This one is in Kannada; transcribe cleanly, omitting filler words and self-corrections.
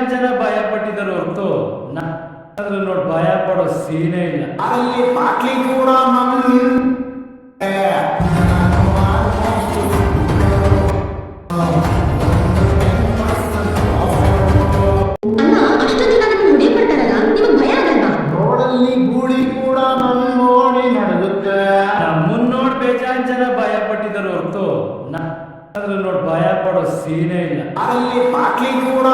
ಬೇಜಾನ್ ಜನ ಭಯ ಪಟ್ಟಿದರು ಹೊರತು ಅದ್ರಲ್ಲಿ ನೋಡಿ ಭಯ ಪಡೋ ಸೀನೇ ಇಲ್ಲ. ಅಲ್ಲಿ ಬಾಟ್ಲಿ ಕೂಡ ರೋಡಲ್ಲಿ ಗೂಳಿ ಕೂಡ ನೋಡಿ ನಡೆದುತ್ತೆ. ನಮ್ಮನ್ನ ನೋಡಿ ಬೇಜಾನ್ ಜನ ಭಯ ಪಟ್ಟಿದರು ಹೊರತು ಅದ್ರಲ್ಲಿ ನೋಡಿ ಭಯ ಪಡೋ ಸೀನೇ ಇಲ್ಲ. ಅಲ್ಲಿ ಬಾಟ್ಲಿ ಕೂಡ